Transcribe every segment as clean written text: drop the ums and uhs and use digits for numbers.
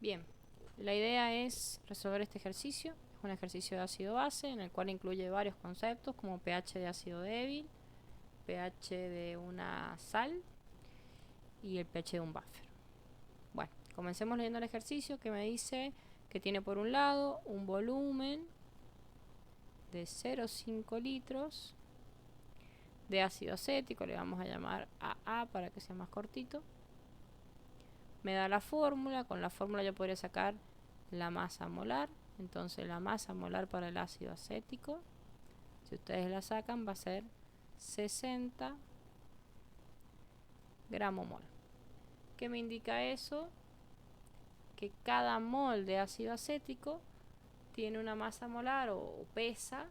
Bien, la idea es resolver este ejercicio. Es un ejercicio de ácido base en el cual incluye varios conceptos como pH de ácido débil, pH de una sal y el pH de un buffer. Bueno, comencemos leyendo el ejercicio que me dice que tiene por un lado un volumen de 0,5 litros de ácido acético, le vamos a llamar AA para que sea más cortito. Me da la fórmula, con la fórmula yo podría sacar la masa molar. Entonces la masa molar para el ácido acético, si ustedes la sacan, va a ser 60 gramos mol. ¿Qué me indica eso? Que cada mol de ácido acético tiene una masa molar o pesa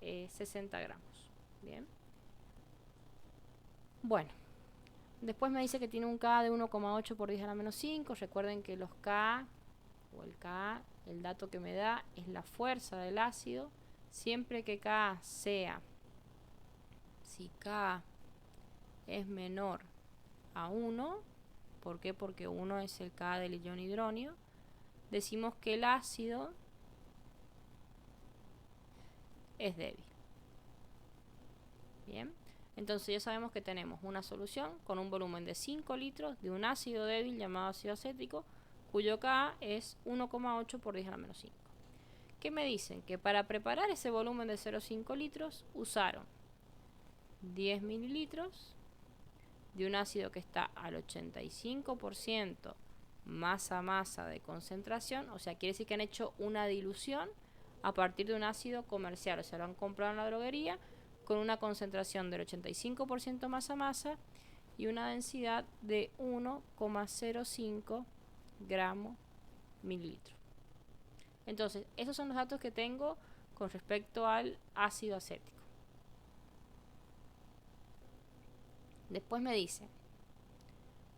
60 gramos. Bien. Bueno, después me dice que tiene un K de 1,8 por 10 a la menos 5. Recuerden que los K o el Ka, el dato que me da es la fuerza del ácido. Siempre que K sea, si K es menor a 1, ¿por qué? Porque 1 es el K del ion hidronio, decimos que el ácido es débil. Bien, entonces ya sabemos que tenemos una solución con un volumen de 5 litros de un ácido débil llamado ácido acético, cuyo Ka es 1,8 por 10 a la menos 5. ¿Qué me dicen? Que para preparar ese volumen de 0,5 litros usaron 10 mililitros de un ácido que está al 85% masa-masa de concentración, o sea, quiere decir que han hecho una dilución a partir de un ácido comercial, o sea, lo han comprado en la droguería con una concentración del 85% masa-masa y una densidad de 1,05 gramos mililitro. Entonces, esos son los datos que tengo con respecto al ácido acético. Después me dice,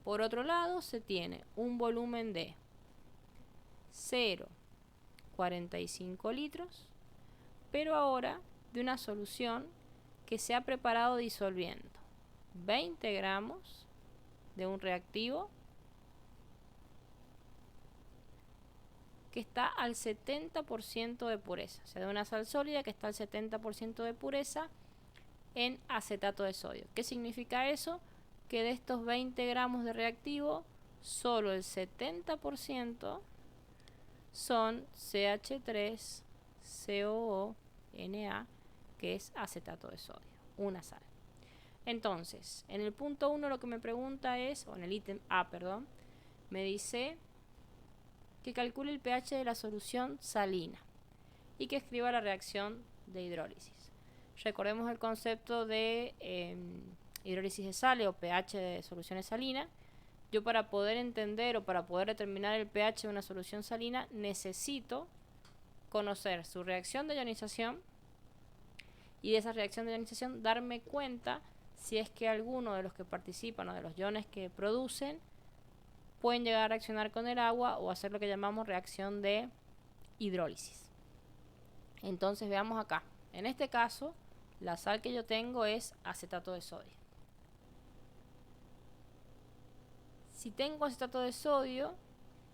por otro lado, se tiene un volumen de 0,45 litros, pero ahora de una solución que se ha preparado disolviendo 20 gramos de un reactivo que está al 70% de pureza, o sea, de una sal sólida que está al 70% de pureza en acetato de sodio. ¿Qué significa eso? Que de estos 20 gramos de reactivo, solo el 70% son CH3COONA, que es acetato de sodio, una sal. Entonces, en el punto 1 lo que me pregunta es, o en el ítem A, perdón, me dice que calcule el pH de la solución salina y que escriba la reacción de hidrólisis. Recordemos el concepto de hidrólisis de sales o pH de soluciones salinas. Yo, para poder entender o para poder determinar el pH de una solución salina, necesito conocer su reacción de ionización y de esa reacción de ionización darme cuenta si es que alguno de los que participan o de los iones que producen pueden llegar a reaccionar con el agua o hacer lo que llamamos reacción de hidrólisis. Entonces veamos acá. En este caso, la sal que yo tengo es acetato de sodio. Si tengo acetato de sodio,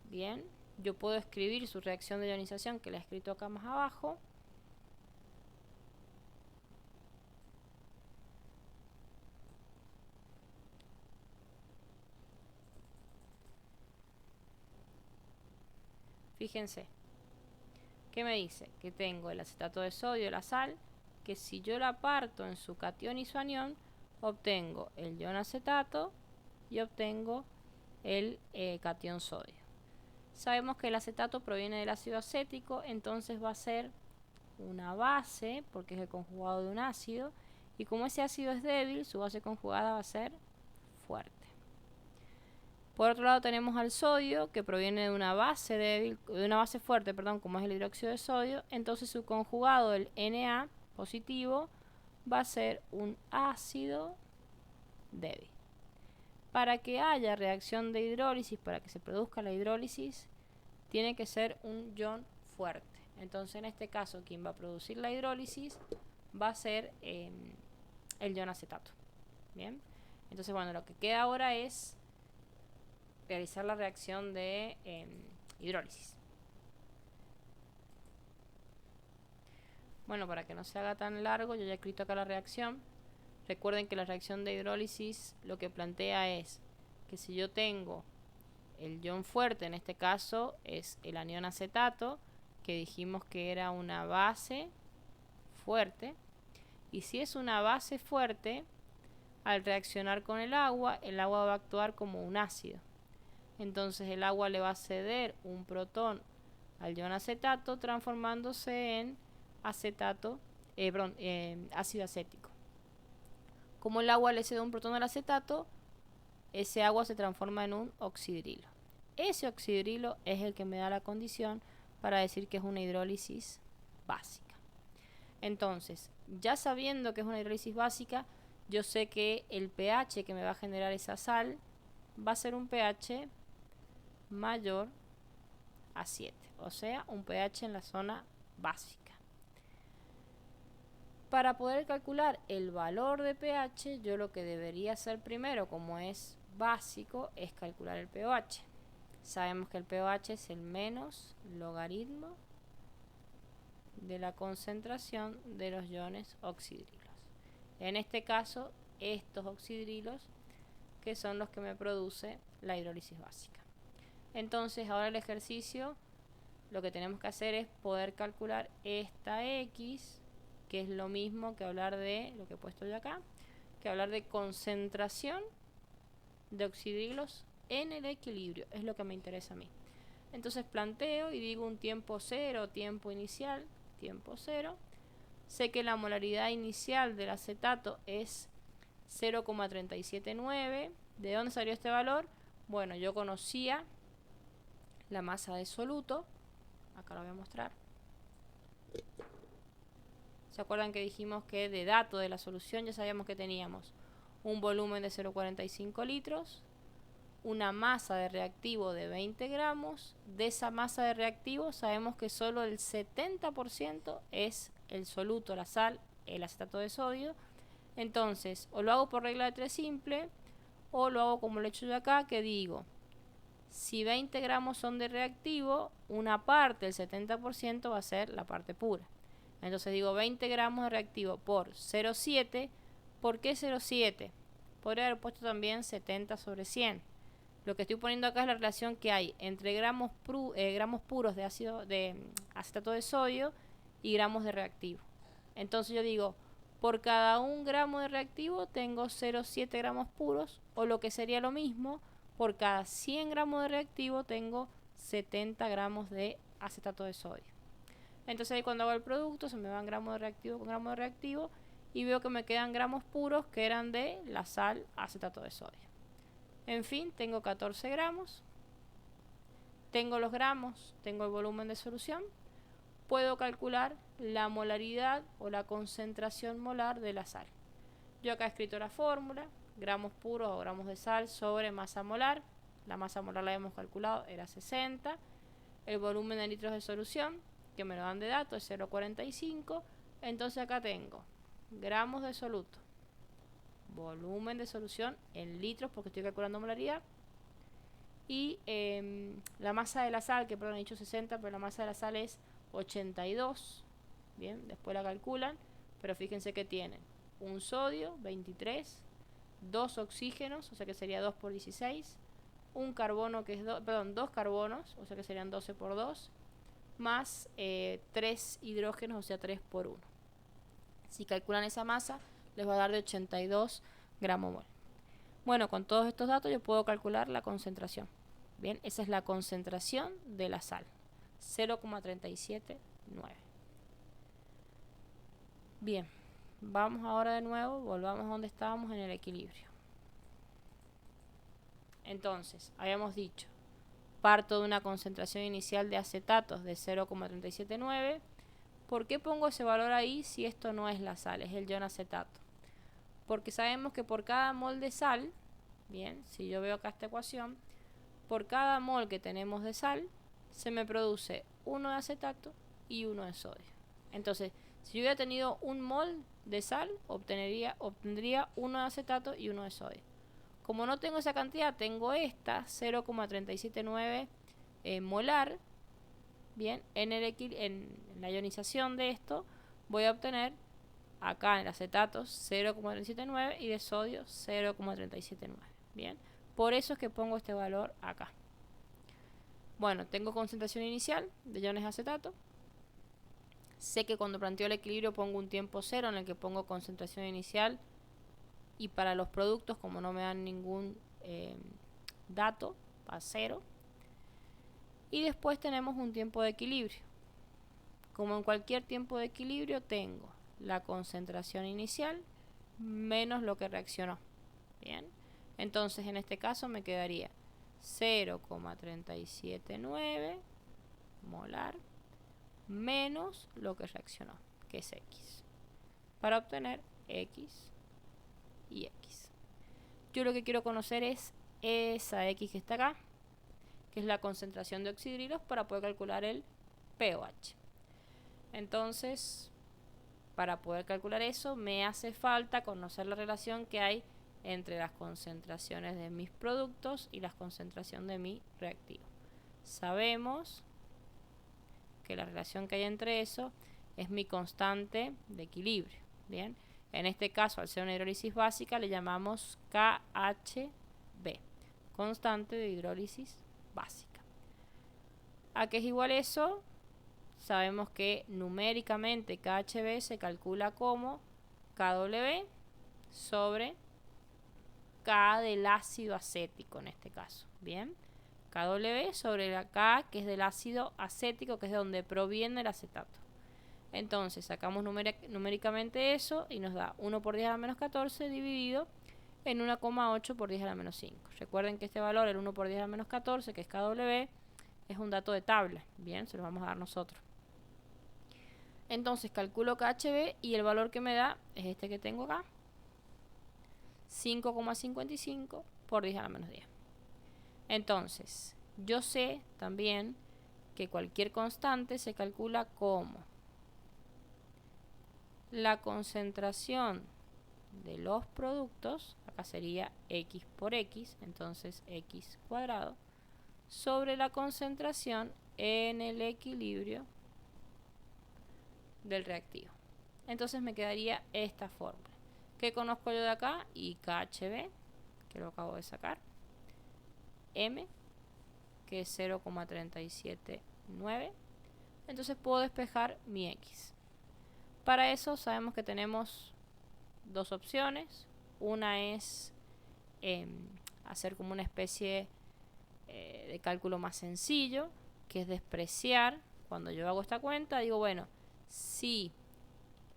bien, yo puedo escribir su reacción de ionización, que la he escrito acá más abajo. Fíjense, ¿qué me dice? Que tengo el acetato de sodio, la sal, que si yo la parto en su catión y su anión, obtengo el ion acetato y obtengo el catión sodio. Sabemos que el acetato proviene del ácido acético, entonces va a ser una base, porque es el conjugado de un ácido, y como ese ácido es débil, su base conjugada va a ser fuerte. Por otro lado tenemos al sodio, que proviene de una base débil, de una base fuerte, perdón, como es el hidróxido de sodio, entonces su conjugado, el Na positivo, va a ser un ácido débil. Para que haya reacción de hidrólisis, para que se produzca la hidrólisis, tiene que ser un ion fuerte. Entonces, en este caso, quien va a producir la hidrólisis va a ser el ion acetato. Bien, entonces, bueno, lo que queda ahora es realizar la reacción de hidrólisis. Bueno, para que no se haga tan largo, yo ya he escrito acá la reacción. Recuerden que la reacción de hidrólisis lo que plantea es que si yo tengo el ion fuerte, en este caso es el anión acetato, que dijimos que era una base fuerte, y si es una base fuerte, al reaccionar con el agua va a actuar como un ácido. Entonces el agua le va a ceder un protón al ion acetato, transformándose en ácido acético. Como el agua le cede un protón al acetato, ese agua se transforma en un oxidrilo. Ese oxidrilo es el que me da la condición para decir que es una hidrólisis básica. Entonces, ya sabiendo que es una hidrólisis básica, yo sé que el pH que me va a generar esa sal va a ser un pH mayor a 7, o sea, un pH en la zona básica. Para poder calcular el valor de pH, yo lo que debería hacer primero, como es básico, es calcular el pOH. Sabemos que el pOH es el menos logaritmo de la concentración de los iones oxidrilos. En este caso, estos oxidrilos que son los que me produce la hidrólisis básica. Entonces, ahora el ejercicio, lo que tenemos que hacer es poder calcular esta X, que es lo mismo que hablar de, lo que he puesto yo acá, que hablar de concentración de oxidrilos en el equilibrio, es lo que me interesa a mí. Entonces planteo y digo un tiempo cero, tiempo inicial, tiempo cero. Sé que la molaridad inicial del acetato es 0,379. ¿De dónde salió este valor? Bueno, yo conocía la masa de soluto, acá lo voy a mostrar. ¿Se acuerdan que dijimos que de dato de la solución ya sabíamos que teníamos un volumen de 0,45 litros, una masa de reactivo de 20 gramos? De esa masa de reactivo sabemos que solo el 70% es el soluto, la sal, el acetato de sodio. Entonces, o lo hago por regla de 3 simple, o lo hago como lo he hecho yo acá, que digo, si 20 gramos son de reactivo, una parte, el 70%, va a ser la parte pura. Entonces digo 20 gramos de reactivo por 0,7. ¿Por qué 0,7? Podría haber puesto también 70 sobre 100. Lo que estoy poniendo acá es la relación que hay entre gramos puros de acetato de sodio y gramos de reactivo. Entonces yo digo, por cada 1 gramo de reactivo tengo 0,7 gramos puros, o lo que sería lo mismo, por cada 100 gramos de reactivo tengo 70 gramos de acetato de sodio. Entonces ahí cuando hago el producto se me van gramos de reactivo con gramos de reactivo y veo que me quedan gramos puros que eran de la sal acetato de sodio. En fin, tengo 14 gramos, tengo los gramos, tengo el volumen de solución, puedo calcular la molaridad o la concentración molar de la sal. Yo acá he escrito la fórmula, gramos puros o gramos de sal sobre masa molar. La masa molar la hemos calculado, era 60. El volumen de litros de solución, que me lo dan de dato, es 0,45. Entonces acá tengo gramos de soluto, volumen de solución en litros porque estoy calculando molaridad, y la masa de la sal, que perdón, he dicho 60, pero la masa de la sal es 82. Bien, después la calculan, pero fíjense que tienen un sodio, 23, dos oxígenos, o sea que sería 2 por 16, un carbono que es dos carbonos, o sea que serían 12 por 2, más 3 hidrógenos, o sea 3 por 1. Si calculan esa masa, les va a dar de 82 gramos mol. Bueno, con todos estos datos yo puedo calcular la concentración. Bien, esa es la concentración de la sal, 0,379. Bien, vamos ahora de nuevo, volvamos a donde estábamos en el equilibrio. Entonces, habíamos dicho, parto de una concentración inicial de acetatos de 0,379. ¿Por qué pongo ese valor ahí si esto no es la sal, es el ion acetato? Porque sabemos que por cada mol de sal, bien, si yo veo acá esta ecuación, por cada mol que tenemos de sal, se me produce uno de acetato y uno de sodio. Entonces, si yo hubiera tenido un mol de sal, obtendría uno de acetato y uno de sodio. Como no tengo esa cantidad, tengo esta 0,379 molar. Bien, en la ionización de esto voy a obtener acá en el acetato 0,379 y de sodio 0,379. Bien, por eso es que pongo este valor acá. Bueno, tengo concentración inicial de iones de acetato. Sé que cuando planteo el equilibrio pongo un tiempo cero en el que pongo concentración inicial, y para los productos, como no me dan ningún dato, va a cero. Y después tenemos un tiempo de equilibrio. Como en cualquier tiempo de equilibrio, tengo la concentración inicial menos lo que reaccionó. Bien, entonces en este caso me quedaría 0,379 molar menos lo que reaccionó, que es X, para obtener X y X. Yo lo que quiero conocer es esa X que está acá, que es la concentración de oxidrilos, para poder calcular el pOH. Entonces, para poder calcular eso, me hace falta conocer la relación que hay entre las concentraciones de mis productos y la concentración de mi reactivo. Sabemos que la relación que hay entre eso es mi constante de equilibrio. Bien, en este caso, al ser una hidrólisis básica, le llamamos KHB, constante de hidrólisis básica. ¿A qué es igual eso? Sabemos que numéricamente KHB se calcula como KW sobre K del ácido acético en este caso. Bien, KW sobre la K, que es del ácido acético, que es de donde proviene el acetato. Entonces sacamos numéricamente eso y nos da 1 por 10 a la menos 14 dividido en 1,8 por 10 a la menos 5. Recuerden que este valor, el 1 por 10 a la menos 14, que es KW, es un dato de tabla. Bien, se lo vamos a dar nosotros. Entonces calculo KHB y el valor que me da es este que tengo acá, 5,55 por 10 a la menos 10. Entonces, yo sé también que cualquier constante se calcula como la concentración de los productos, acá sería X por X, entonces X cuadrado, sobre la concentración en el equilibrio del reactivo. Entonces me quedaría esta fórmula. ¿Qué conozco yo de acá? Y KHB, que lo acabo de sacar. M, que es 0,379. Entonces puedo despejar mi X. Para eso sabemos que tenemos dos opciones. Una es hacer como una especie de cálculo más sencillo, que es despreciar. Cuando yo hago esta cuenta, digo, bueno, si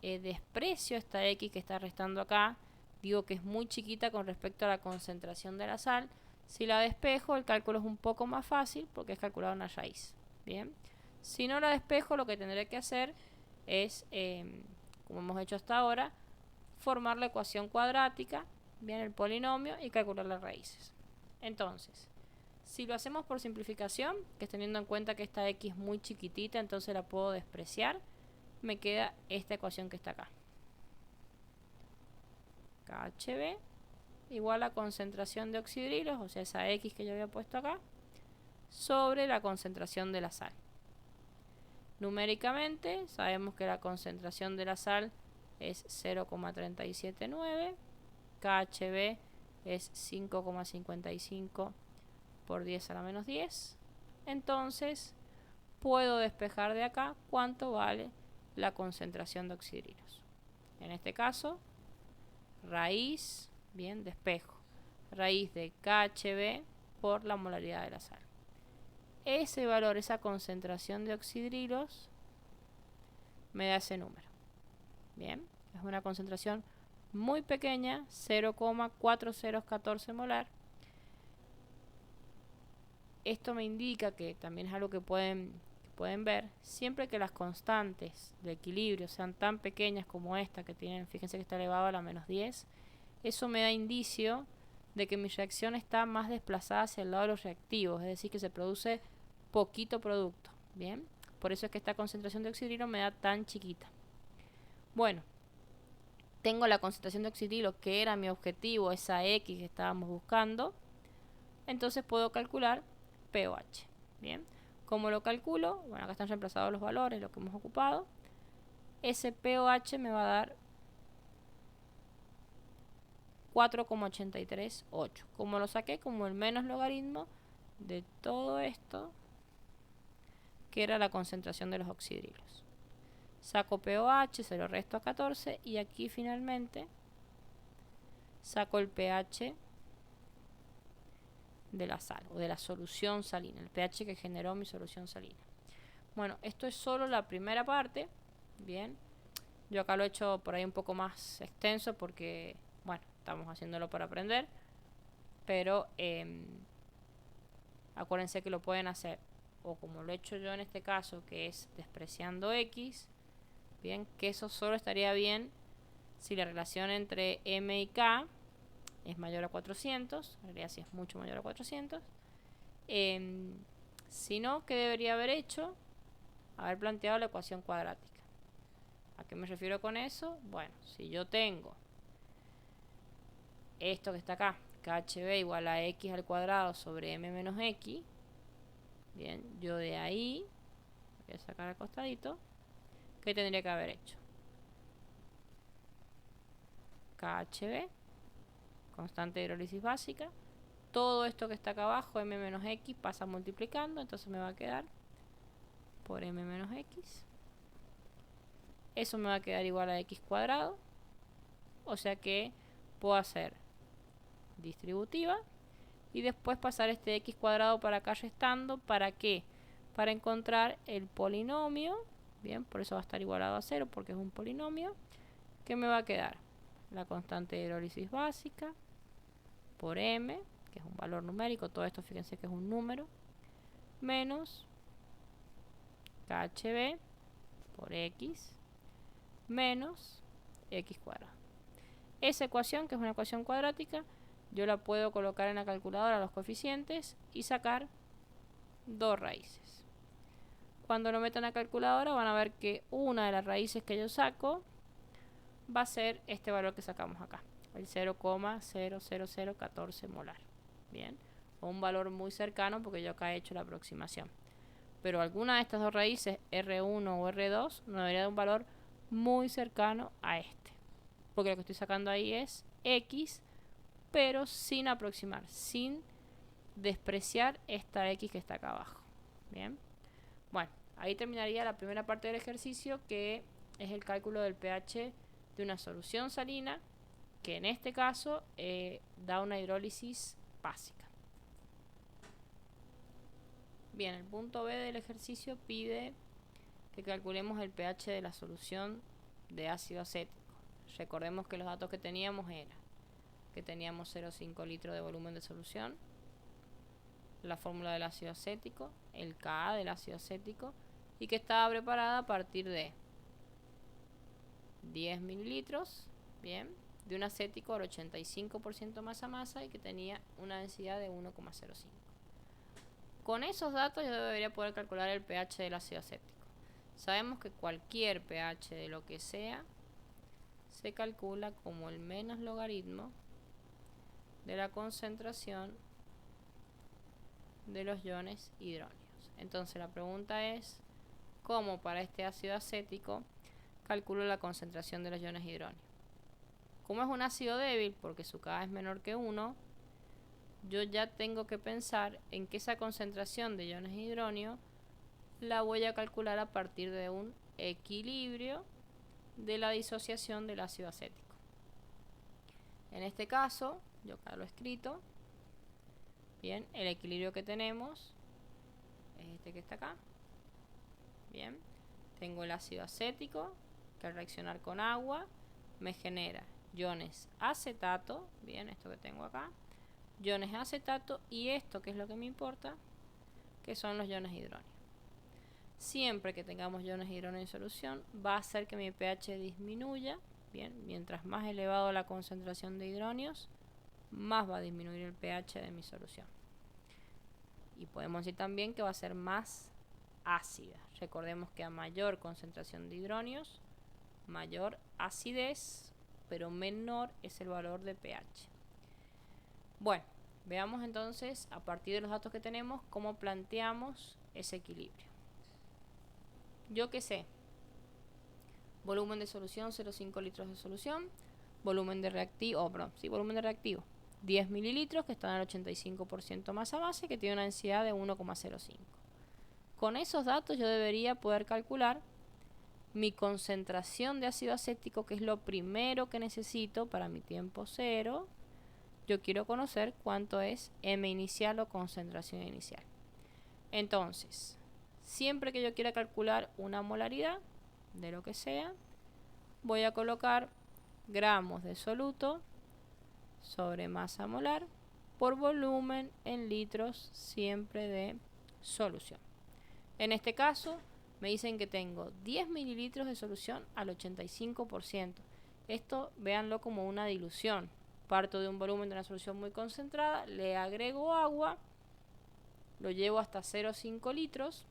desprecio esta X que está restando acá, digo que es muy chiquita con respecto a la concentración de la sal. Si la despejo, el cálculo es un poco más fácil porque es calcular una raíz. Bien, si no la despejo, lo que tendré que hacer es, como hemos hecho hasta ahora, formar la ecuación cuadrática, bien, el polinomio, y calcular las raíces. Entonces, si lo hacemos por simplificación, que es teniendo en cuenta que esta X es muy chiquitita, entonces la puedo despreciar, me queda esta ecuación que está acá. KHB igual a concentración de oxidrilos, o sea, esa X que yo había puesto acá, sobre la concentración de la sal. Numéricamente sabemos que la concentración de la sal es 0,379, KHB es 5,55 por 10 a la menos 10. Entonces puedo despejar de acá cuánto vale la concentración de oxidrilos. En este caso, raíz, bien, despejo, raíz de KHB por la molaridad de la sal. Ese valor, esa concentración de oxidrilos, me da ese número. Bien, es una concentración muy pequeña, 0,4014 molar. Esto me indica que también es algo que pueden ver, siempre que las constantes de equilibrio sean tan pequeñas como esta que tienen, fíjense que está elevado a la menos 10, eso me da indicio de que mi reacción está más desplazada hacia el lado de los reactivos, es decir, que se produce poquito producto. Bien, por eso es que esta concentración de oxidrilo me da tan chiquita. Bueno, tengo la concentración de oxidrilo, que era mi objetivo, esa X que estábamos buscando, entonces puedo calcular pOH. Bien, ¿cómo lo calculo? Bueno, acá están reemplazados los valores, lo que hemos ocupado. Ese pOH me va a dar 4,838. Como lo saqué como el menos logaritmo de todo esto, que era la concentración de los oxidrilos. Saco pOH, se lo resto a 14 y aquí finalmente saco el pH de la sal o de la solución salina, el pH que generó mi solución salina. Bueno, esto es solo la primera parte. Bien, yo acá lo he hecho por ahí un poco más extenso porque, bueno, estamos haciéndolo para aprender, pero acuérdense que lo pueden hacer o como lo he hecho yo en este caso, que es despreciando X. Bien, que eso solo estaría bien si la relación entre M y K es mayor a 400, en realidad si es mucho mayor a 400. Si no, ¿qué debería haber hecho? Haber planteado la ecuación cuadrática. ¿A qué me refiero con eso? Bueno, si yo tengo esto que está acá, KHB igual a X al cuadrado sobre M menos X, bien, yo de ahí voy a sacar al costadito, ¿qué tendría que haber hecho? KHB, constante de hidrólisis básica, todo esto que está acá abajo, M menos X, pasa multiplicando, entonces me va a quedar por M menos X. Eso me va a quedar igual a X cuadrado. O sea que puedo hacer distributiva y después pasar este X cuadrado para acá restando. ¿Para qué? Para encontrar el polinomio. Bien, por eso va a estar igualado a 0 porque es un polinomio. ¿Qué me va a quedar? La constante de hidrólisis básica por M, que es un valor numérico, todo esto fíjense que es un número, menos KHB por X menos X cuadrado. Esa ecuación, que es una ecuación cuadrática, yo la puedo colocar en la calculadora los coeficientes y sacar dos raíces. Cuando lo metan a la calculadora van a ver que una de las raíces que yo saco va a ser este valor que sacamos acá, el 0,00014 molar. Bien, o un valor muy cercano porque yo acá he hecho la aproximación. Pero alguna de estas dos raíces, R1 o R2, nos debería dar un valor muy cercano a este. Porque lo que estoy sacando ahí es X, pero sin aproximar, sin despreciar esta X que está acá abajo. Bien, bueno, ahí terminaría la primera parte del ejercicio, que es el cálculo del pH de una solución salina, que en este caso da una hidrólisis básica. Bien, el punto B del ejercicio pide que calculemos el pH de la solución de ácido acético. Recordemos que los datos que teníamos eran que teníamos 0,5 litros de volumen de solución, la fórmula del ácido acético, el Ka del ácido acético, y que estaba preparada a partir de 10 mililitros, bien, de un acético al 85% masa-masa y que tenía una densidad de 1,05. Con esos datos yo debería poder calcular el pH del ácido acético. Sabemos que cualquier pH de lo que sea se calcula como el menos logaritmo de la concentración de los iones hidróneos. Entonces la pregunta es, ¿cómo para este ácido acético calculo la concentración de los iones hidróneos? Como es un ácido débil, porque su Ka es menor que 1, yo ya tengo que pensar en que esa concentración de iones hidróneos la voy a calcular a partir de un equilibrio de la disociación del ácido acético. En este caso, yo acá lo he escrito. Bien, el equilibrio que tenemos es este que está acá. Bien, tengo el ácido acético que al reaccionar con agua me genera iones acetato. Bien, esto que tengo acá, iones acetato, y esto que es lo que me importa, que son los iones hidróneos. Siempre que tengamos iones hidróneos en solución va a hacer que mi pH disminuya. Bien, mientras más elevado la concentración de hidróneos, más va a disminuir el pH de mi solución. Y podemos decir también que va a ser más ácida. Recordemos que a mayor concentración de hidróneos, mayor acidez pero menor es el valor de pH. Bueno, veamos entonces, a partir de los datos que tenemos, cómo planteamos ese equilibrio. Yo qué sé, volumen de solución 0,5 litros de solución, volumen de reactivo, volumen de reactivo 10 mililitros, que están al 85% masa-masa y que tiene una densidad de 1,05. Con esos datos yo debería poder calcular mi concentración de ácido acético, que es lo primero que necesito para mi tiempo cero. Yo quiero conocer cuánto es M inicial o concentración inicial. Entonces, siempre que yo quiera calcular una molaridad de lo que sea, voy a colocar gramos de soluto sobre masa molar por volumen en litros siempre de solución. En este caso me dicen que tengo 10 mililitros de solución al 85%. Esto véanlo como una dilución. Parto de un volumen de una solución muy concentrada, le agrego agua, lo llevo hasta 0,5 litros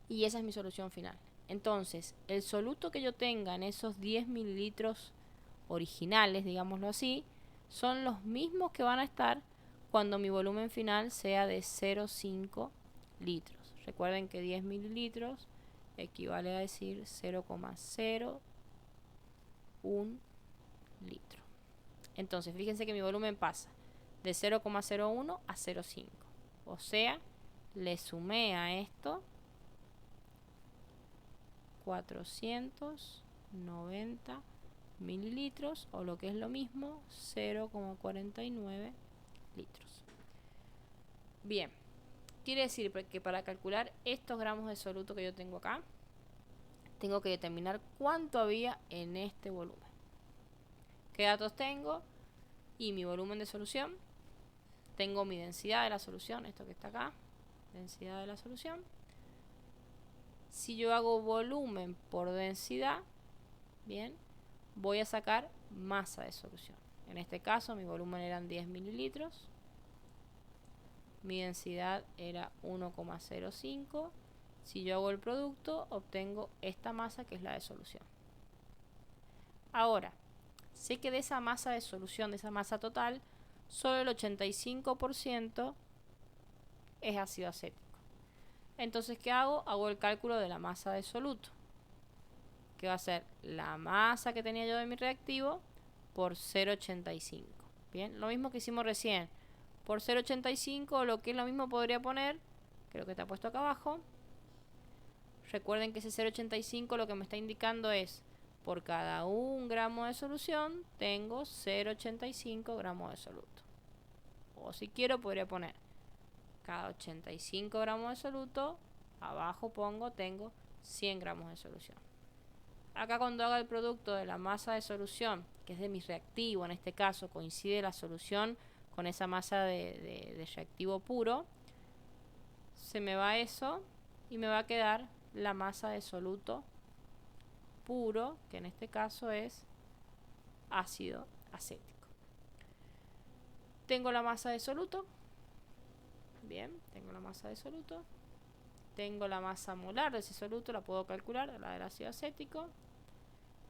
y esa es mi solución final. Entonces, el soluto que yo tenga en esos 10 mililitros originales, digámoslo así, son los mismos que van a estar cuando mi volumen final sea de 0,5 litros. Recuerden que 10 mililitros equivale a decir 0,01 litro. Entonces, fíjense que mi volumen pasa de 0,01 a 0,5. O sea, le sumé a esto 490 mililitros, o lo que es lo mismo, 0,49 litros. Bien, quiere decir que para calcular estos gramos de soluto que yo tengo acá, tengo que determinar cuánto había en este volumen. ¿Qué datos tengo? Y mi volumen de solución. Tengo mi densidad de la solución, esto que está acá, densidad de la solución. Si yo hago volumen por densidad, bien, voy a sacar masa de solución. En este caso mi volumen eran 10 mililitros, mi densidad era 1,05. Si yo hago el producto, obtengo esta masa, que es la de solución. Ahora, sé que de esa masa de solución, de esa masa total, solo el 85% es ácido acético. Entonces, ¿qué hago? Hago el cálculo de la masa de soluto, que va a ser la masa que tenía yo de mi reactivo por 0,85. Bien, lo mismo que hicimos recién. Por 0,85, lo que es lo mismo podría poner, creo que está puesto acá abajo. Recuerden que ese 0,85 lo que me está indicando es, por cada 1 gramo de solución, tengo 0,85 gramos de soluto. O si quiero, podría poner cada 85 gramos de soluto, abajo tengo 100 gramos de solución. Acá cuando haga el producto de la masa de solución, que es de mi reactivo, en este caso coincide la solución con esa masa de reactivo puro, se me va eso y me va a quedar la masa de soluto puro, que en este caso es ácido acético. Tengo la masa de soluto. Bien, tengo la masa de soluto. Tengo la masa molar de ese soluto, la puedo calcular, la del ácido acético.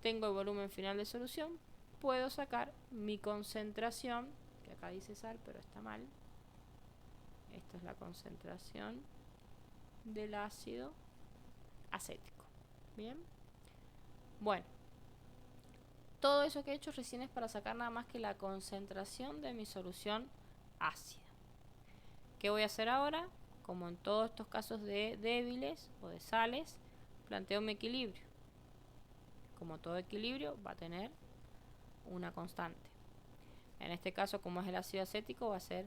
Tengo el volumen final de solución. Puedo sacar mi concentración, que acá dice sal, pero está mal. Esta es la concentración del ácido acético. Bien. Bueno, todo eso que he hecho recién es para sacar nada más que la concentración de mi solución ácida. ¿Qué voy a hacer ahora? Como en todos estos casos de débiles o de sales, planteo mi equilibrio. Como todo equilibrio, va a tener una constante. En este caso, como es el ácido acético, va a ser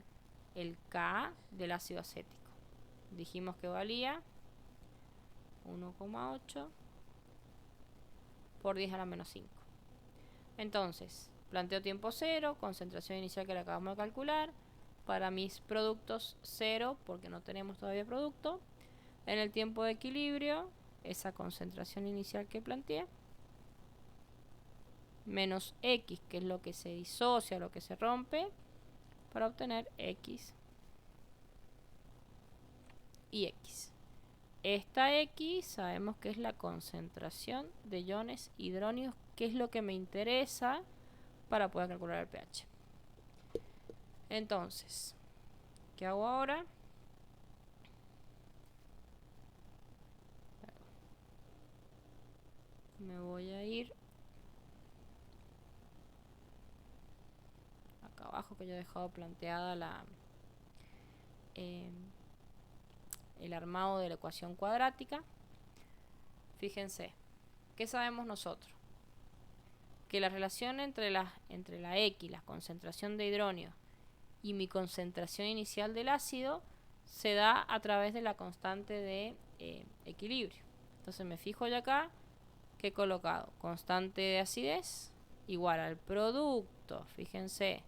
el Ka del ácido acético. Dijimos que valía 1,8 por 10 a la menos 5. Entonces, planteo tiempo 0, concentración inicial que la acabamos de calcular. Para mis productos 0, porque no tenemos todavía producto. En el tiempo de equilibrio, esa concentración inicial que planteé, menos X, que es lo que se disocia, lo que se rompe, para obtener X y X. Esta X sabemos que es la concentración de iones hidróneos qué es lo que me interesa para poder calcular el pH. Entonces, ¿qué hago ahora? Me voy a ir acá abajo, que yo he dejado planteada el armado de la ecuación cuadrática. Fíjense, ¿qué sabemos nosotros? Que la relación entre la X, la concentración de hidrógeno, y mi concentración inicial del ácido se da a través de la constante de equilibrio. Entonces me fijo ya acá que he colocado constante de acidez igual al producto, fíjense,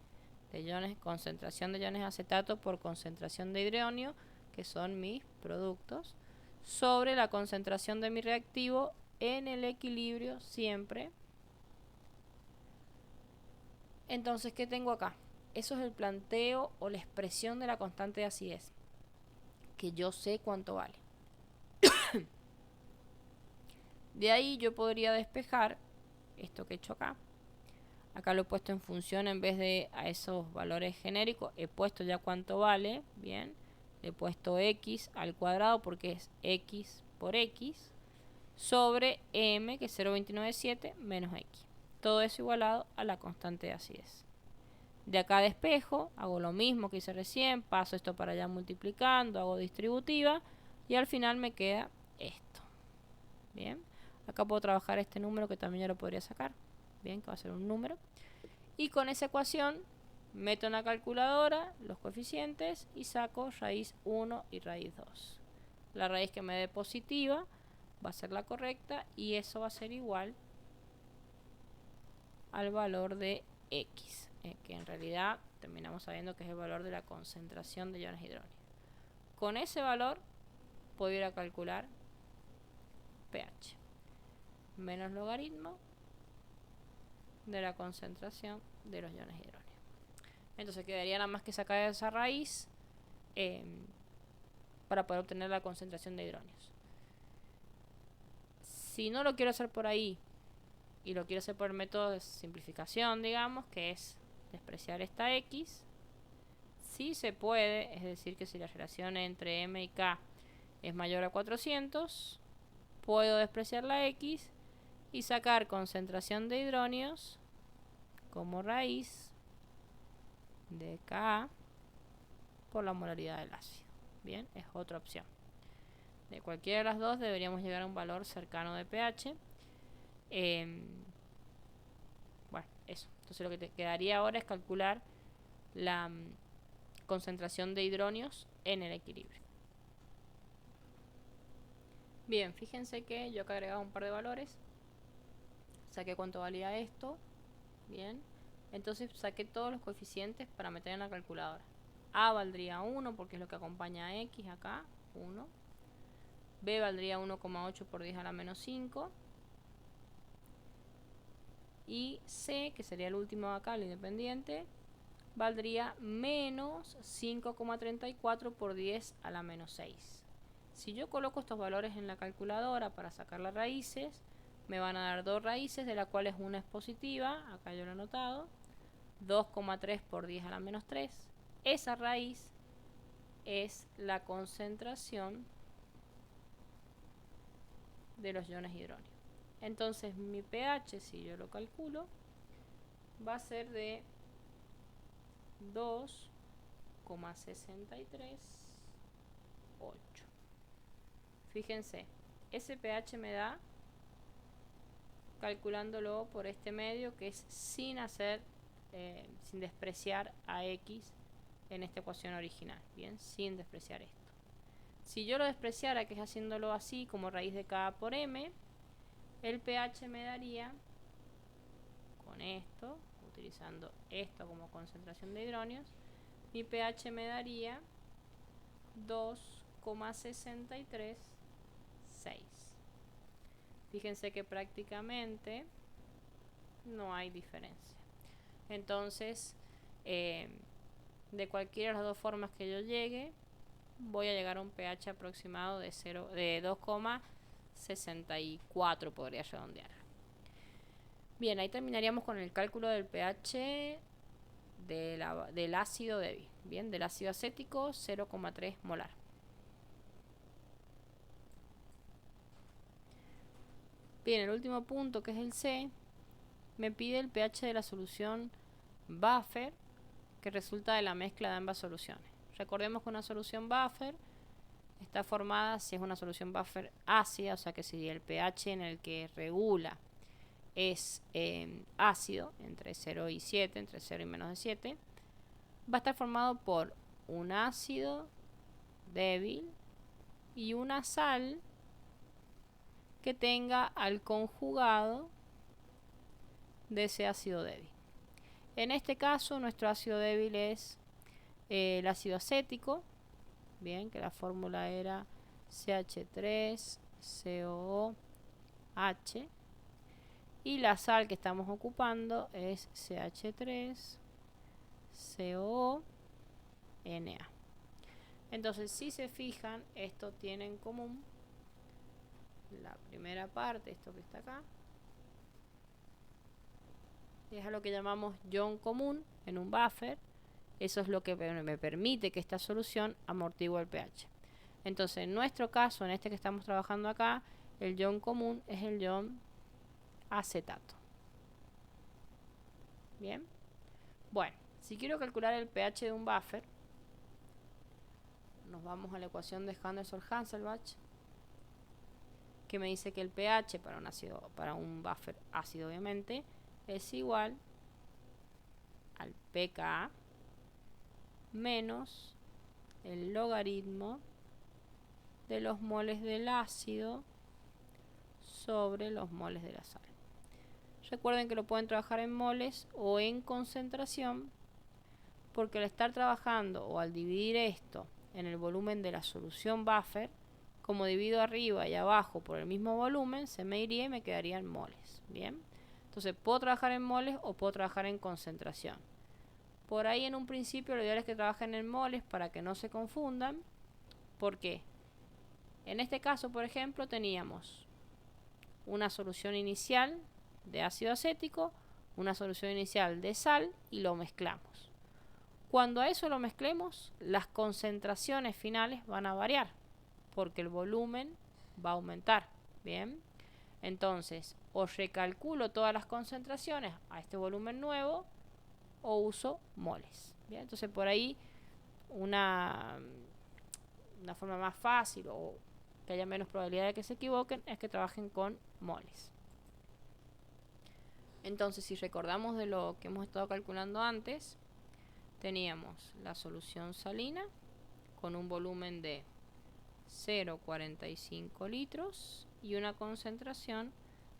de iones, concentración de iones acetato por concentración de hidrógeno, que son mis productos, sobre la concentración de mi reactivo en el equilibrio siempre. Entonces, ¿qué tengo acá? Eso es el planteo o la expresión de la constante de acidez, que yo sé cuánto vale. De ahí yo podría despejar esto que he hecho acá. Acá lo he puesto en función en vez de a esos valores genéricos. He puesto ya cuánto vale. Bien. He puesto x al cuadrado porque es x por x sobre m, que es 0,297, menos x. Todo eso igualado a la constante de acidez. De acá despejo, hago lo mismo que hice recién, paso esto para allá multiplicando, hago distributiva y al final me queda esto. Bien, acá puedo trabajar este número que también ya lo podría sacar. Bien, que va a ser un número. Y con esa ecuación meto en la calculadora los coeficientes y saco raíz 1 y raíz 2. La raíz que me dé positiva va a ser la correcta y eso va a ser igual al valor de x, que en realidad terminamos sabiendo que es el valor de la concentración de iones hidrógeno. Con ese valor puedo ir a calcular pH menos logaritmo de la concentración de los iones hidrógeno. Entonces quedaría nada más que sacar esa raíz para poder obtener la concentración de hidrógenos. Si no lo quiero hacer por ahí y lo quiero hacer por el método de simplificación, digamos, que es despreciar esta x, sí se puede, es decir, que si la relación entre m y k es mayor a 400, puedo despreciar la x y sacar concentración de hidrógenos como raíz de Ka por la molaridad del ácido. Bien, es otra opción. De cualquiera de las dos deberíamos llegar a un valor cercano de pH. Bueno, eso. Entonces lo que te quedaría ahora es calcular la concentración de hidrógenos en el equilibrio. Bien, fíjense que yo acá agregaba un par de valores. Saqué cuánto valía esto. Bien. Entonces saqué todos los coeficientes para meter en la calculadora. A valdría 1 porque es lo que acompaña a X acá, 1. B valdría 1,8 por 10 a la menos 5. Y C, que sería el último acá, el independiente, valdría menos 5,34 por 10 a la menos 6. Si yo coloco estos valores en la calculadora para sacar las raíces, me van a dar dos raíces, de las cuales una es positiva, acá yo lo he anotado, 2,3 por 10 a la menos 3. Esa raíz es la concentración de los iones hidrógeno. Entonces mi pH, si yo lo calculo, va a ser de 2,638. Fíjense, ese pH me da, calculándolo por este medio, que es sin despreciar a X en esta ecuación original, bien, sin despreciar esto. Si yo lo despreciara, que es haciéndolo así, como raíz de K por M, el pH me daría, con esto, utilizando esto como concentración de hidrógenos, mi pH me daría 2,636. Fíjense que prácticamente no hay diferencia. Entonces, de cualquiera de las dos formas que yo llegue, voy a llegar a un pH aproximado de 2,64, podría redondear. Bien, ahí terminaríamos con el cálculo del pH del ácido débil. Bien, del ácido acético 0,3 molar. Bien, el último punto, que es el C, me pide el pH de la solución buffer que resulta de la mezcla de ambas soluciones. Recordemos que una solución buffer está formada si es una solución buffer ácida, o sea que si el pH en el que regula es ácido, entre 0 y 7, entre 0 y menos de 7, va a estar formado por un ácido débil y una sal que tenga al conjugado de ese ácido débil. En este caso nuestro ácido débil es el ácido acético, bien, que la fórmula era CH3COOH, y la sal que estamos ocupando es CH3COONA. Entonces, si se fijan, esto tiene en común la primera parte, esto que está acá, es a lo que llamamos ion común en un buffer. Eso es lo que me permite que esta solución amortigue el pH. Entonces, en nuestro caso, en este que estamos trabajando acá, el ion común es el ion acetato. Bien. Bueno, si quiero calcular el pH de un buffer, nos vamos a la ecuación de Anderson-Hasselbalch, que me dice que el pH para un buffer ácido, obviamente, es igual al pKa menos el logaritmo de los moles del ácido sobre los moles de la sal. Recuerden que lo pueden trabajar en moles o en concentración, porque al estar trabajando o al dividir esto en el volumen de la solución buffer, como divido arriba y abajo por el mismo volumen, se me iría y me quedaría en moles. Bien, entonces puedo trabajar en moles o puedo trabajar en concentración. Por ahí en un principio lo ideal es que trabajen en moles para que no se confundan. ¿Por qué? En este caso, por ejemplo, teníamos una solución inicial de ácido acético, una solución inicial de sal y lo mezclamos. Cuando a eso lo mezclemos, las concentraciones finales van a variar porque el volumen va a aumentar. Bien, entonces o recalculo todas las concentraciones a este volumen nuevo o uso moles. Bien, entonces por ahí una forma más fácil o que haya menos probabilidad de que se equivoquen es que trabajen con moles. Entonces, si recordamos de lo que hemos estado calculando antes, teníamos la solución salina con un volumen de 0,45 litros y una concentración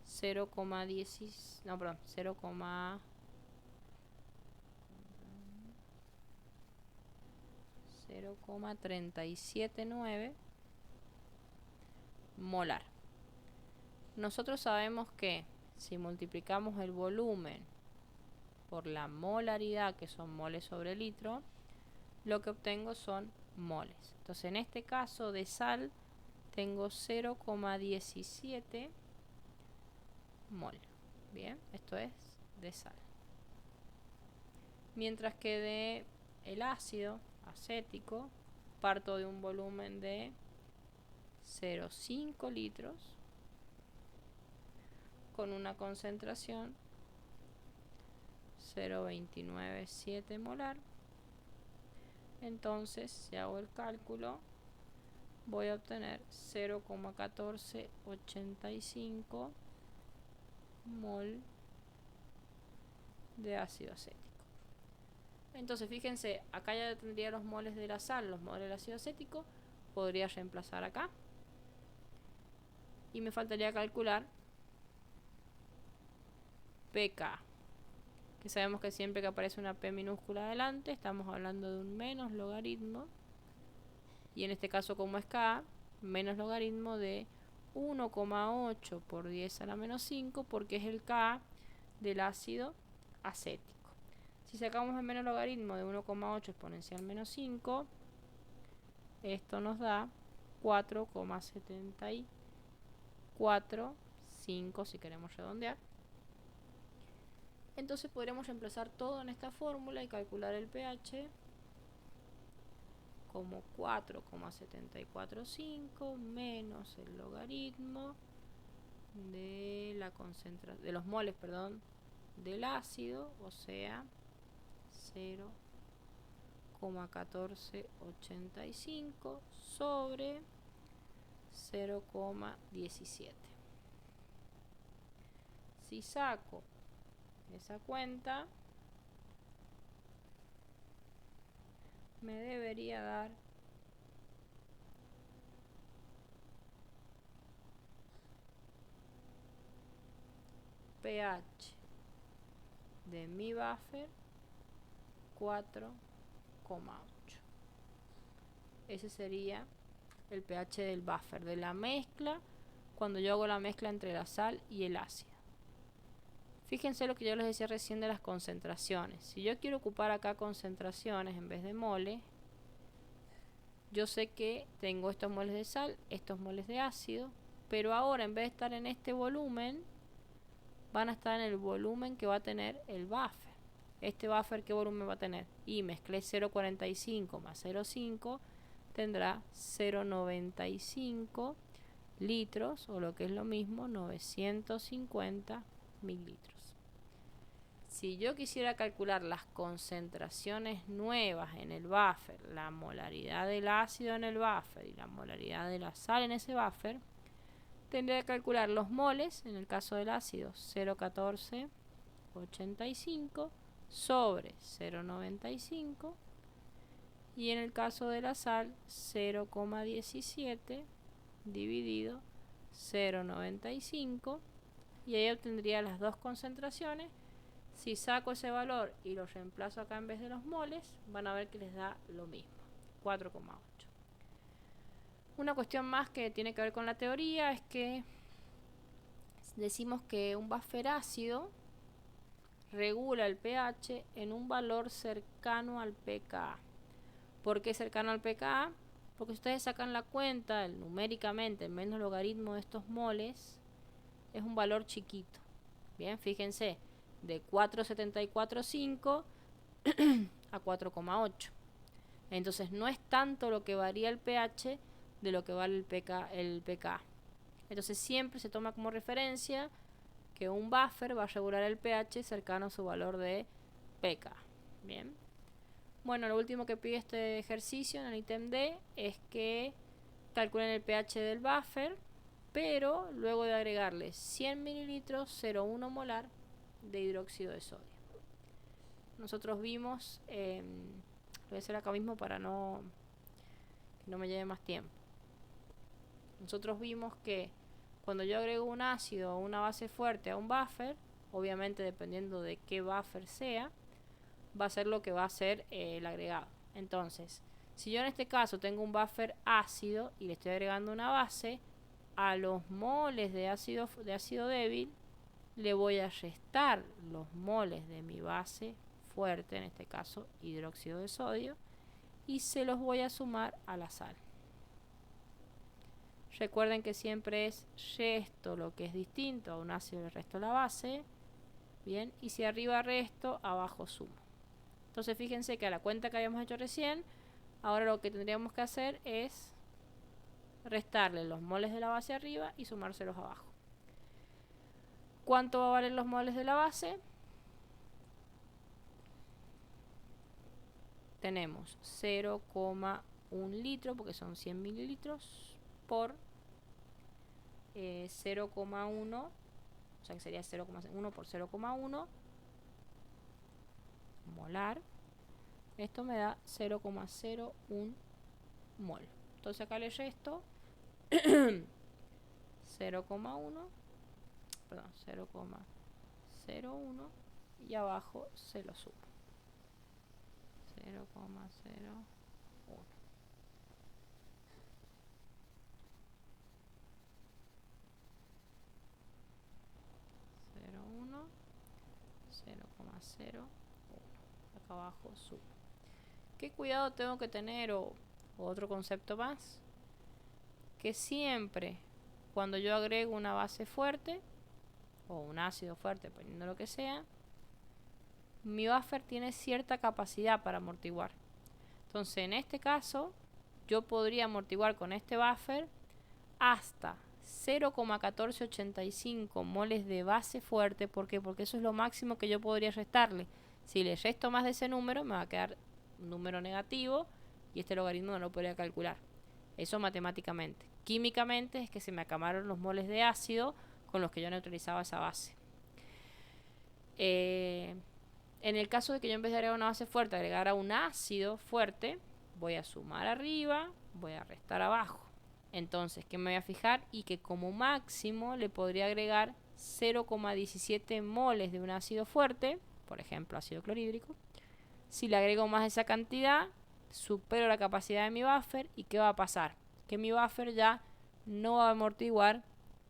0,379 molar. Nosotros sabemos que si multiplicamos el volumen por la molaridad, que son moles sobre litro, lo que obtengo son moles. Entonces, en este caso de sal, tengo 0,17 mol. Bien, esto es de sal. Mientras que de el ácido acético, parto de un volumen de 0,5 litros con una concentración 0,297 molar. Entonces, si hago el cálculo, voy a obtener 0,1485 mol de ácido acético. Entonces, fíjense, acá ya tendría los moles de la sal, los moles del ácido acético. Podría reemplazar acá. Y me faltaría calcular pK, que sabemos que siempre que aparece una P minúscula adelante estamos hablando de un menos logaritmo, y en este caso, como es K, menos logaritmo de 1,8 por 10 a la menos 5, porque es el K del ácido acético. Si sacamos el menos logaritmo de 1,8 exponencial menos 5, esto nos da 4,745 si queremos redondear, Entonces podríamos reemplazar todo en esta fórmula y calcular el pH como 4,745 menos el logaritmo de la concentración de los moles, perdón, del ácido, o sea 0,1485 sobre 0,17. Si saco esa cuenta, me debería dar pH de mi buffer 4,8. Ese sería el pH del buffer, de la mezcla, cuando yo hago la mezcla entre la sal y el ácido. Fíjense lo que yo les decía recién de las concentraciones. Si yo quiero ocupar acá concentraciones en vez de moles, yo sé que tengo estos moles de sal, estos moles de ácido, pero ahora en vez de estar en este volumen, van a estar en el volumen que va a tener el buffer. Este buffer, ¿qué volumen va a tener? Y mezclé 0,45 más 0,5, tendrá 0,95 litros, o lo que es lo mismo, 950 mililitros. Si yo quisiera calcular las concentraciones nuevas en el buffer, la molaridad del ácido en el buffer y la molaridad de la sal en ese buffer, tendría que calcular los moles, en el caso del ácido 0,1485 sobre 0,95 y en el caso de la sal 0,17 dividido 0,95 y ahí obtendría las dos concentraciones. Si saco ese valor y lo reemplazo acá en vez de los moles, van a ver que les da lo mismo, 4,8. Una cuestión más que tiene que ver con la teoría es que decimos que un buffer ácido regula el pH en un valor cercano al pKa. ¿Por qué cercano al pKa? Porque si ustedes sacan la cuenta numéricamente, el menos logaritmo de estos moles es un valor chiquito. Bien, fíjense, de 4,745 a 4,8. Entonces no es tanto lo que varía el pH de lo que vale el pKa. Entonces siempre se toma como referencia que un buffer va a regular el pH cercano a su valor de pKa. Bien. Bueno, lo último que pide este ejercicio en el ítem D es que calculen el pH del buffer, pero luego de agregarle 100 mililitros 0,1 molar de hidróxido de sodio. Nosotros vimos, lo voy a hacer acá mismo para que no me lleve más tiempo. Nosotros vimos que cuando yo agrego un ácido o una base fuerte a un buffer, obviamente dependiendo de qué buffer sea, va a ser lo que va a ser el agregado. Entonces, si yo en este caso tengo un buffer ácido y le estoy agregando una base, a los moles de ácido débil le voy a restar los moles de mi base fuerte, en este caso hidróxido de sodio, y se los voy a sumar a la sal. Recuerden que siempre es resto lo que es distinto a un ácido, el resto la base. Bien, y si arriba resto, abajo sumo. Entonces fíjense que a la cuenta que habíamos hecho recién, ahora lo que tendríamos que hacer es restarle los moles de la base arriba y sumárselos abajo. ¿Cuánto va a valer los moles de la base? Tenemos 0,1 litro, porque son 100 mililitros, por 0,1, o sea que sería 0,1 por 0,1 molar. Esto me da 0,01 mol. Entonces acá le resto 0,1, perdón, 0,01 y abajo se lo sumo. 0,01. 0,1, 0,01. Acá abajo sumo. ¿Qué cuidado tengo que tener? O otro concepto más, que siempre cuando yo agrego una base fuerte o un ácido fuerte, dependiendo de lo que sea, mi buffer tiene cierta capacidad para amortiguar. Entonces, en este caso, yo podría amortiguar con este buffer hasta 0,1485 moles de base fuerte. ¿Por qué? Porque eso es lo máximo que yo podría restarle. Si le resto más de ese número, me va a quedar un número negativo y este logaritmo no lo podría calcular. Eso matemáticamente. Químicamente es que se me acabaron los moles de ácido con los que yo neutralizaba esa base. En el caso de que yo en vez de agregar una base fuerte agregara un ácido fuerte, voy a sumar arriba, voy a restar abajo. Entonces, ¿qué me voy a fijar? Y que como máximo le podría agregar 0,17 moles de un ácido fuerte, por ejemplo ácido clorhídrico. Si le agrego más de esa cantidad, supero la capacidad de mi buffer. ¿Y qué va a pasar? Que mi buffer ya no va a amortiguar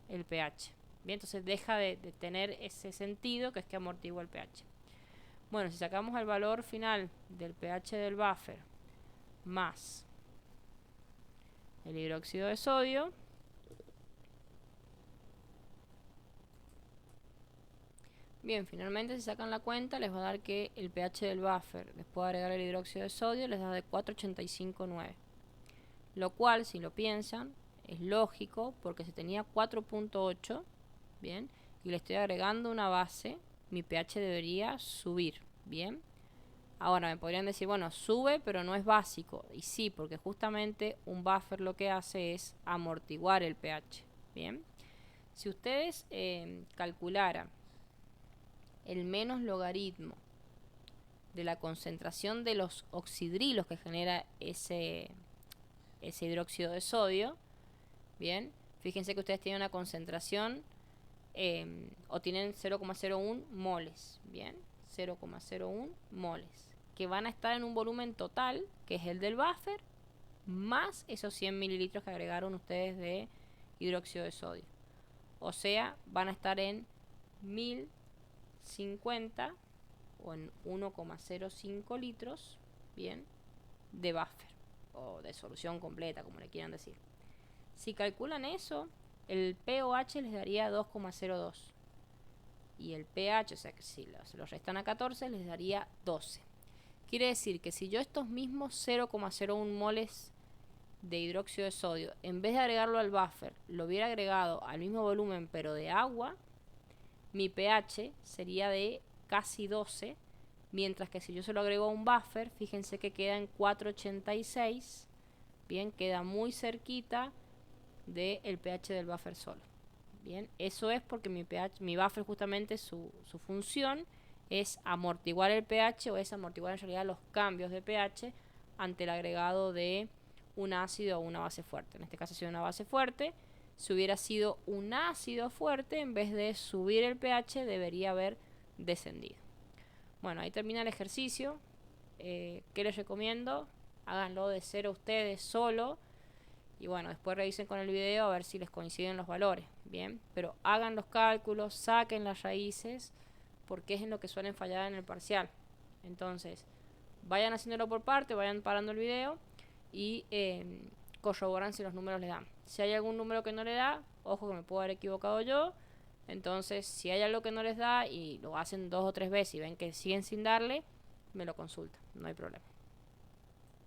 el pH. Bien, entonces deja de tener ese sentido, que es que amortigua el pH. Bueno, si sacamos el valor final del pH del buffer más el hidróxido de sodio, bien, finalmente si sacan la cuenta les va a dar que el pH del buffer, después de agregar el hidróxido de sodio, les da de 4,859. Lo cual, si lo piensan, es lógico porque si tenía 4,8, bien, y le estoy agregando una base, mi pH debería subir, bien. Ahora me podrían decir, bueno, sube pero no es básico. Y sí, porque justamente un buffer lo que hace es amortiguar el pH, bien. Si ustedes calcularan el menos logaritmo de la concentración de los oxidrilos que genera ese hidróxido de sodio, bien, fíjense que ustedes tienen una concentración o tienen 0,01 moles, bien, 0,01 moles, que van a estar en un volumen total, que es el del buffer, más esos 100 mililitros que agregaron ustedes de hidróxido de sodio. O sea, van a estar en 1050 o en 1,05 litros, bien, de buffer o de solución completa, como le quieran decir. Si calculan eso, el pOH les daría 2,02 y el pH, o sea que si se los restan a 14, les daría 12. Quiere decir que si yo estos mismos 0,01 moles de hidróxido de sodio, en vez de agregarlo al buffer, lo hubiera agregado al mismo volumen pero de agua, mi pH sería de casi 12, mientras que si yo se lo agrego a un buffer, fíjense que queda en 4,86, bien, queda muy cerquita del pH del buffer solo. Bien, eso es porque mi buffer justamente su función es amortiguar el pH, o es amortiguar en realidad los cambios de pH ante el agregado de un ácido o una base fuerte. En este caso ha sido una base fuerte. Si hubiera sido un ácido fuerte, en vez de subir el pH, debería haber descendido. Bueno, ahí termina el ejercicio. ¿Qué les recomiendo? Háganlo de cero ustedes solo. Y bueno, después revisen con el video a ver si les coinciden los valores. Bien, pero hagan los cálculos, saquen las raíces, porque es en lo que suelen fallar en el parcial. Entonces, vayan haciéndolo por parte, vayan parando el video y corroboran si los números les dan. Si hay algún número que no le da, ojo que me puedo haber equivocado yo. Entonces, si hay algo que no les da y lo hacen 2 o 3 veces y ven que siguen sin darle, me lo consultan, no hay problema.